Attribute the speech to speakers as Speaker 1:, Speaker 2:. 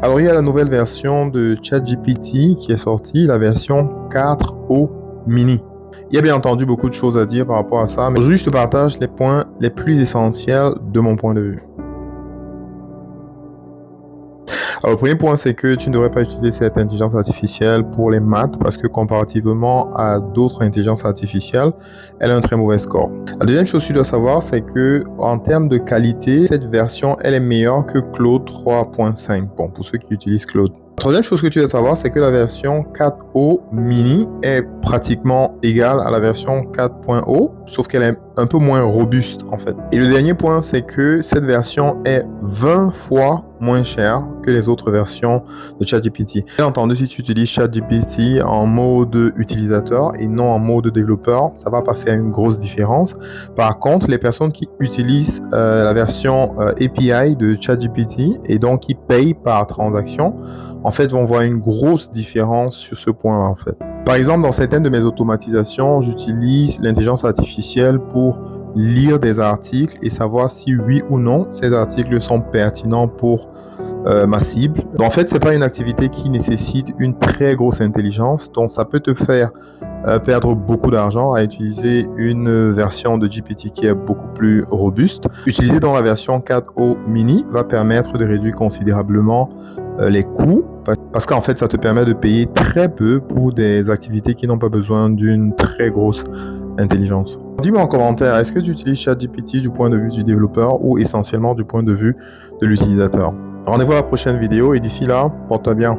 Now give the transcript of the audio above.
Speaker 1: Alors, il y a la nouvelle version de ChatGPT qui est sortie, la version 4o mini. Il y a bien entendu beaucoup de choses à dire par rapport à ça, mais aujourd'hui, je te partage les points les plus essentiels de mon point de vue. Alors, le premier point, c'est que tu ne devrais pas utiliser cette intelligence artificielle pour les maths parce que comparativement à d'autres intelligences artificielles, elle a un très mauvais score. La deuxième chose que tu dois savoir, c'est que en termes de qualité, cette version, elle est meilleure que Claude 3.5. Bon, pour ceux qui utilisent Claude. La troisième chose que tu dois savoir, c'est que la version 4o mini est pratiquement égale à la version 4.0, sauf qu'elle est un peu moins robuste en fait. Et le dernier point, c'est que cette version est 20 fois moins chère que les autres versions de ChatGPT. Bien entendu, si tu utilises ChatGPT en mode utilisateur et non en mode développeur, ça va pas faire une grosse différence. Par contre, les personnes qui utilisent la version API de ChatGPT et donc qui payent par transaction, en fait, vont voir une grosse différence sur ce point en fait. Par exemple, dans certaines de mes automatisations, j'utilise l'intelligence artificielle pour lire des articles et savoir si oui ou non ces articles sont pertinents pour ma cible. Donc, en fait, c'est pas une activité qui nécessite une très grosse intelligence, donc ça peut te faire perdre beaucoup d'argent à utiliser une version de GPT qui est beaucoup plus robuste. Utiliser dans la version 4o mini va permettre de réduire considérablement les coûts parce qu'en fait ça te permet de payer très peu pour des activités qui n'ont pas besoin d'une très grosse intelligence. Dis-moi en commentaire, est-ce que tu utilises ChatGPT du point de vue du développeur ou essentiellement du point de vue de l'utilisateur? Rendez-vous à la prochaine vidéo et d'ici là, porte-toi bien.